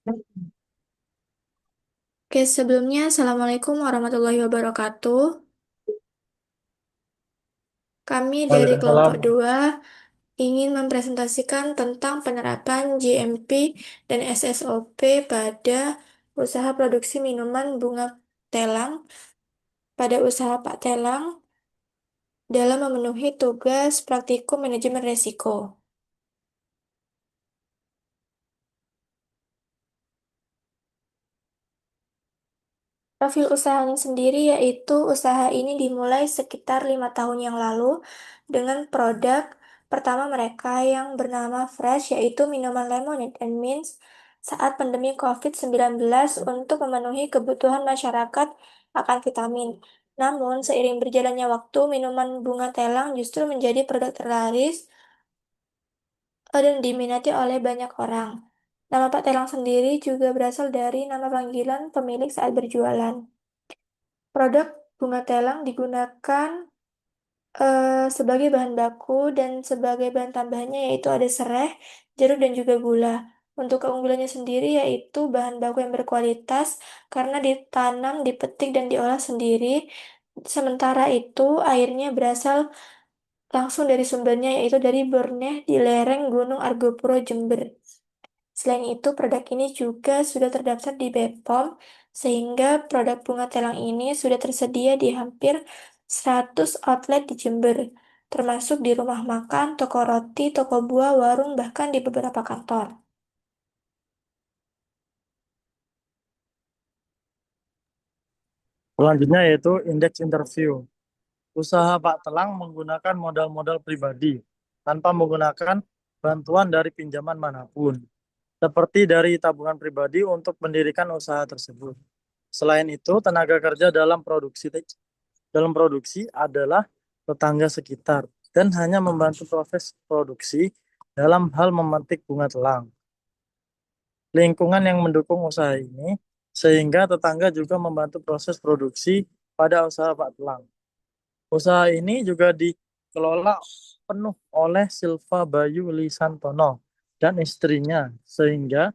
Oke, sebelumnya Assalamualaikum warahmatullahi wabarakatuh. Kami dari kelompok Waalaikumsalam. 2 ingin mempresentasikan tentang penerapan GMP dan SSOP pada usaha produksi minuman bunga telang pada usaha Pak Telang dalam memenuhi tugas praktikum manajemen risiko. Profil usahanya sendiri yaitu usaha ini dimulai sekitar 5 tahun yang lalu dengan produk pertama mereka yang bernama Fresh yaitu minuman lemonade and mint saat pandemi COVID-19 untuk memenuhi kebutuhan masyarakat akan vitamin. Namun, seiring berjalannya waktu, minuman bunga telang justru menjadi produk terlaris dan diminati oleh banyak orang. Nama Pak Telang sendiri juga berasal dari nama panggilan pemilik saat berjualan. Produk bunga telang digunakan sebagai bahan baku dan sebagai bahan tambahannya yaitu ada serai, jeruk dan juga gula. Untuk keunggulannya sendiri yaitu bahan baku yang berkualitas karena ditanam, dipetik dan diolah sendiri. Sementara itu airnya berasal langsung dari sumbernya yaitu dari Borneh di lereng Gunung Argopuro, Jember. Selain itu, produk ini juga sudah terdaftar di BPOM, sehingga produk bunga telang ini sudah tersedia di hampir 100 outlet di Jember, termasuk di rumah makan, toko roti, toko buah, warung, bahkan di beberapa kantor. Selanjutnya yaitu indeks interview. Usaha Pak Telang menggunakan modal-modal pribadi tanpa menggunakan bantuan dari pinjaman manapun, seperti dari tabungan pribadi untuk mendirikan usaha tersebut. Selain itu, tenaga kerja dalam produksi adalah tetangga sekitar dan hanya membantu proses produksi dalam hal memetik bunga telang. Lingkungan yang mendukung usaha ini, sehingga tetangga juga membantu proses produksi pada usaha Pak Telang. Usaha ini juga dikelola penuh oleh Silva Bayu Lisantono dan istrinya, sehingga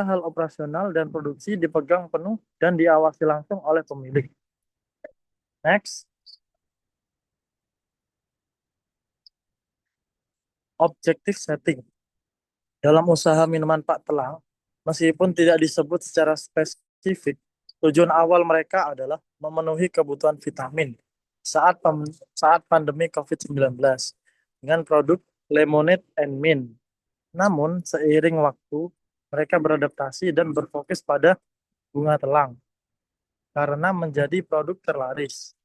hal operasional dan produksi dipegang penuh dan diawasi langsung oleh pemilik. Next, objective setting. Dalam usaha minuman Pak Telang, meskipun tidak disebut secara spesifik, tujuan awal mereka adalah memenuhi kebutuhan vitamin saat pandemi COVID-19 dengan produk Lemonade and Mint. Namun, seiring waktu, mereka beradaptasi dan berfokus pada bunga telang karena menjadi produk terlaris.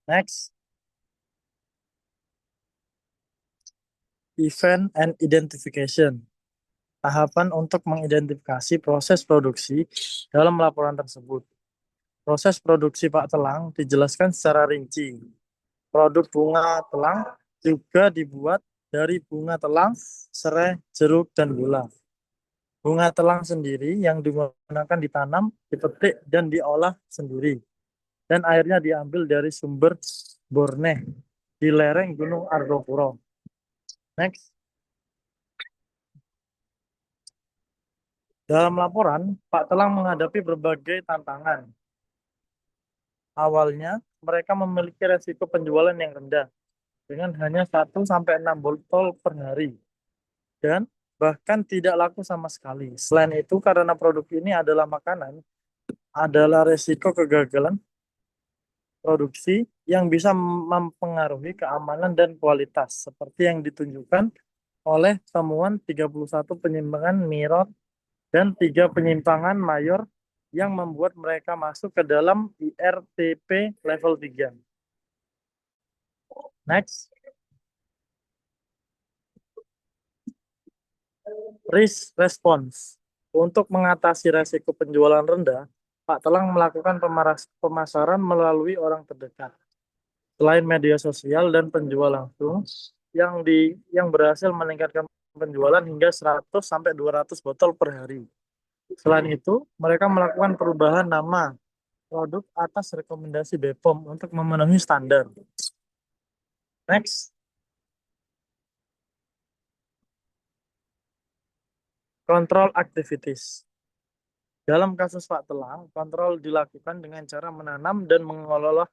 Next, event and identification. Tahapan untuk mengidentifikasi proses produksi dalam laporan tersebut. Proses produksi Pak Telang dijelaskan secara rinci. Produk bunga telang juga dibuat dari bunga telang, serai, jeruk, dan gula. Bunga telang sendiri yang digunakan ditanam, dipetik, dan diolah sendiri. Dan airnya diambil dari sumber Borneh di lereng Gunung Argopuro. Next. Dalam laporan, Pak Telang menghadapi berbagai tantangan. Awalnya, mereka memiliki resiko penjualan yang rendah dengan hanya 1 sampai 6 botol per hari dan bahkan tidak laku sama sekali. Selain itu, karena produk ini adalah makanan, adalah resiko kegagalan produksi yang bisa mempengaruhi keamanan dan kualitas, seperti yang ditunjukkan oleh temuan 31 penyimpangan minor dan 3 penyimpangan mayor yang membuat mereka masuk ke dalam IRTP level 3. Next, risk response. Untuk mengatasi resiko penjualan rendah, Pak Telang melakukan pemasaran melalui orang terdekat. Selain media sosial dan penjual langsung, yang berhasil meningkatkan penjualan hingga 100 sampai 200 botol per hari. Selain itu, mereka melakukan perubahan nama produk atas rekomendasi BPOM untuk memenuhi standar. Next, Kontrol activities. Dalam kasus Pak Telang, kontrol dilakukan dengan cara menanam dan mengelola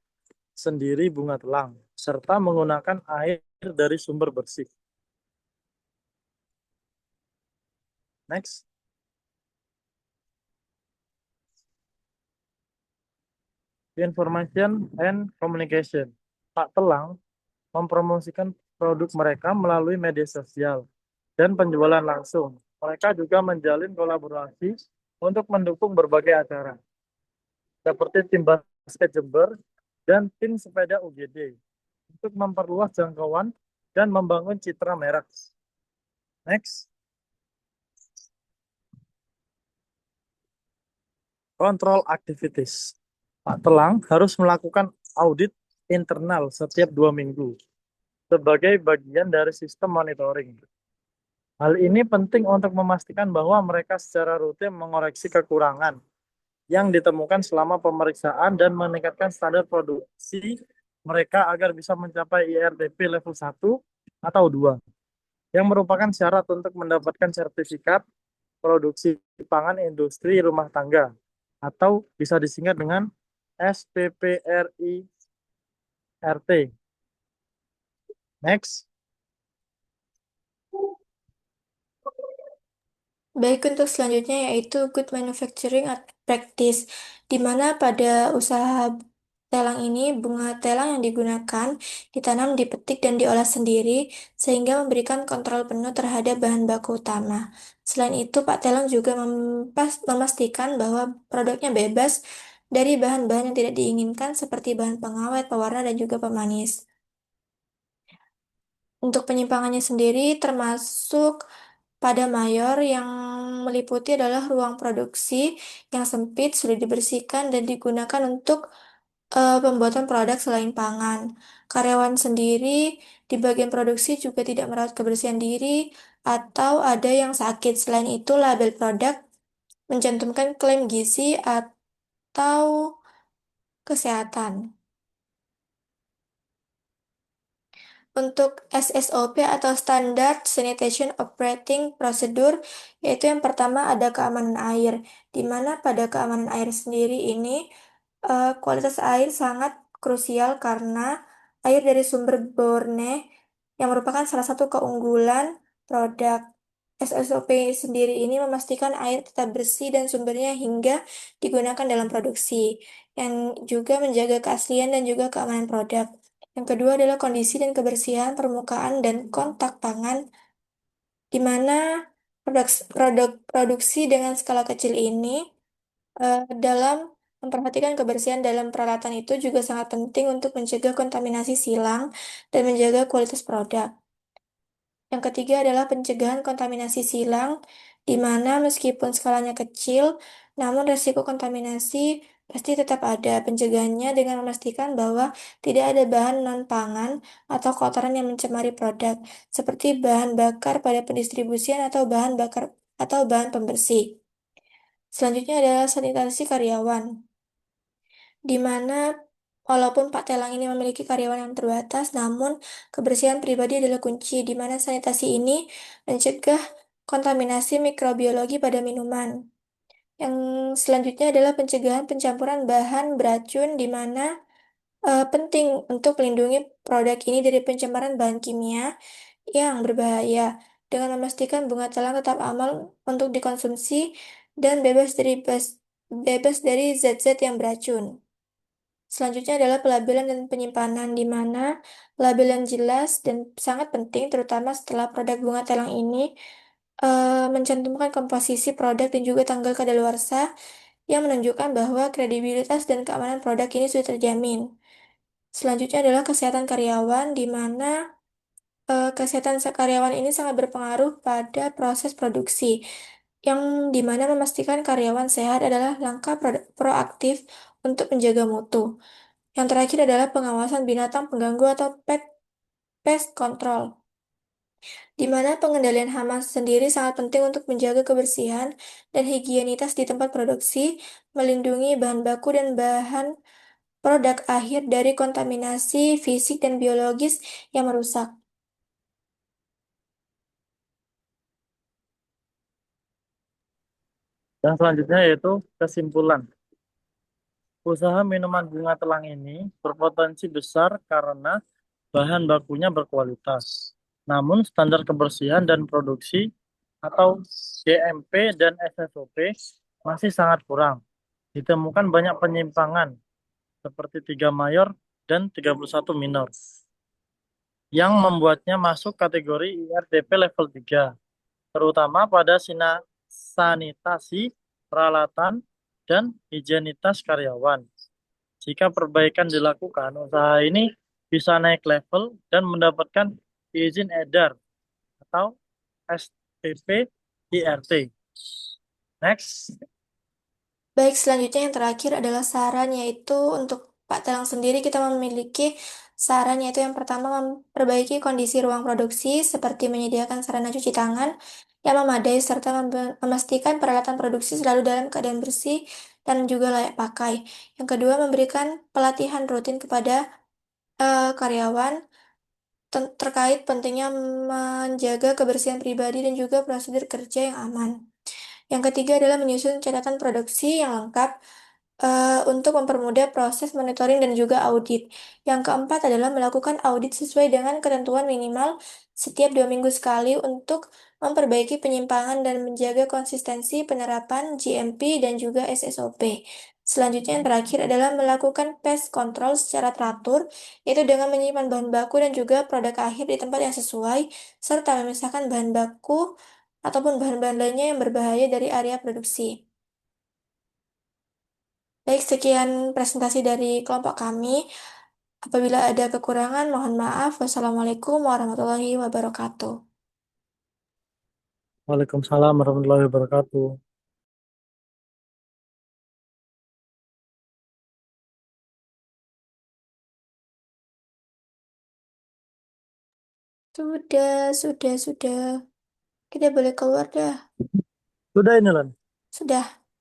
sendiri bunga telang, serta menggunakan air dari sumber bersih. Next, information and communication. Pak Telang mempromosikan produk mereka melalui media sosial dan penjualan langsung. Mereka juga menjalin kolaborasi untuk mendukung berbagai acara, seperti tim basket Jember dan tim sepeda UGD, untuk memperluas jangkauan dan membangun citra merek. Next, control activities. Pak Telang harus melakukan audit internal setiap 2 minggu sebagai bagian dari sistem monitoring. Hal ini penting untuk memastikan bahwa mereka secara rutin mengoreksi kekurangan yang ditemukan selama pemeriksaan dan meningkatkan standar produksi mereka agar bisa mencapai IRTP level 1 atau 2, yang merupakan syarat untuk mendapatkan sertifikat produksi pangan industri rumah tangga atau bisa disingkat dengan SPPRI RT. Next, Baik, untuk selanjutnya yaitu good manufacturing practice, di mana pada usaha telang ini bunga telang yang digunakan ditanam, dipetik, dan diolah sendiri sehingga memberikan kontrol penuh terhadap bahan baku utama. Selain itu, Pak Telang juga memastikan bahwa produknya bebas dari bahan-bahan yang tidak diinginkan seperti bahan pengawet, pewarna, dan juga pemanis. Untuk penyimpangannya sendiri termasuk pada mayor yang meliputi adalah ruang produksi yang sempit, sulit dibersihkan, dan digunakan untuk pembuatan produk selain pangan. Karyawan sendiri di bagian produksi juga tidak merawat kebersihan diri atau ada yang sakit. Selain itu, label produk mencantumkan klaim gizi atau kesehatan. Untuk SSOP atau Standard Sanitation Operating Procedure, yaitu yang pertama ada keamanan air, di mana pada keamanan air sendiri ini kualitas air sangat krusial karena air dari sumber borne yang merupakan salah satu keunggulan produk. SSOP sendiri ini memastikan air tetap bersih dan sumbernya hingga digunakan dalam produksi, yang juga menjaga keaslian dan juga keamanan produk. Yang kedua adalah kondisi dan kebersihan permukaan dan kontak tangan, di mana produk produksi dengan skala kecil ini dalam memperhatikan kebersihan dalam peralatan itu juga sangat penting untuk mencegah kontaminasi silang dan menjaga kualitas produk. Yang ketiga adalah pencegahan kontaminasi silang, di mana meskipun skalanya kecil, namun resiko kontaminasi pasti tetap ada. Pencegahannya dengan memastikan bahwa tidak ada bahan non-pangan atau kotoran yang mencemari produk, seperti bahan bakar pada pendistribusian atau bahan bakar atau bahan pembersih. Selanjutnya adalah sanitasi karyawan, di mana walaupun Pak Telang ini memiliki karyawan yang terbatas, namun kebersihan pribadi adalah kunci, di mana sanitasi ini mencegah kontaminasi mikrobiologi pada minuman. Yang selanjutnya adalah pencegahan pencampuran bahan beracun, di mana penting untuk melindungi produk ini dari pencemaran bahan kimia yang berbahaya, dengan memastikan bunga telang tetap aman untuk dikonsumsi dan bebas dari zat-zat yang beracun. Selanjutnya adalah pelabelan dan penyimpanan, di mana labelan jelas dan sangat penting, terutama setelah produk bunga telang ini mencantumkan komposisi produk dan juga tanggal kadaluarsa yang menunjukkan bahwa kredibilitas dan keamanan produk ini sudah terjamin. Selanjutnya adalah kesehatan karyawan, di mana kesehatan karyawan ini sangat berpengaruh pada proses produksi, yang dimana memastikan karyawan sehat adalah langkah proaktif untuk menjaga mutu. Yang terakhir adalah pengawasan binatang pengganggu atau pest control, di mana pengendalian hama sendiri sangat penting untuk menjaga kebersihan dan higienitas di tempat produksi, melindungi bahan baku dan bahan produk akhir dari kontaminasi fisik dan biologis yang merusak. Yang selanjutnya yaitu kesimpulan. Usaha minuman bunga telang ini berpotensi besar karena bahan bakunya berkualitas. Namun standar kebersihan dan produksi atau GMP dan SSOP masih sangat kurang. Ditemukan banyak penyimpangan seperti 3 mayor dan 31 minor yang membuatnya masuk kategori IRDP level 3, terutama pada sanitasi, peralatan, dan higienitas karyawan. Jika perbaikan dilakukan, usaha ini bisa naik level dan mendapatkan izin edar atau STP IRT. Next. Baik, selanjutnya yang terakhir adalah saran, yaitu untuk Pak Telang sendiri kita memiliki saran, yaitu yang pertama memperbaiki kondisi ruang produksi seperti menyediakan sarana cuci tangan yang memadai serta memastikan peralatan produksi selalu dalam keadaan bersih dan juga layak pakai. Yang kedua, memberikan pelatihan rutin kepada karyawan terkait pentingnya menjaga kebersihan pribadi dan juga prosedur kerja yang aman. Yang ketiga adalah menyusun catatan produksi yang lengkap untuk mempermudah proses monitoring dan juga audit. Yang keempat adalah melakukan audit sesuai dengan ketentuan minimal setiap 2 minggu sekali untuk memperbaiki penyimpangan dan menjaga konsistensi penerapan GMP dan juga SSOP. Selanjutnya yang terakhir adalah melakukan pest control secara teratur, yaitu dengan menyimpan bahan baku dan juga produk akhir di tempat yang sesuai, serta memisahkan bahan baku ataupun bahan-bahan lainnya yang berbahaya dari area produksi. Baik, sekian presentasi dari kelompok kami. Apabila ada kekurangan, mohon maaf. Wassalamualaikum warahmatullahi wabarakatuh. Waalaikumsalam warahmatullahi wabarakatuh. Sudah. Kita boleh keluar dah. Sudah ini, Lan. Sudah.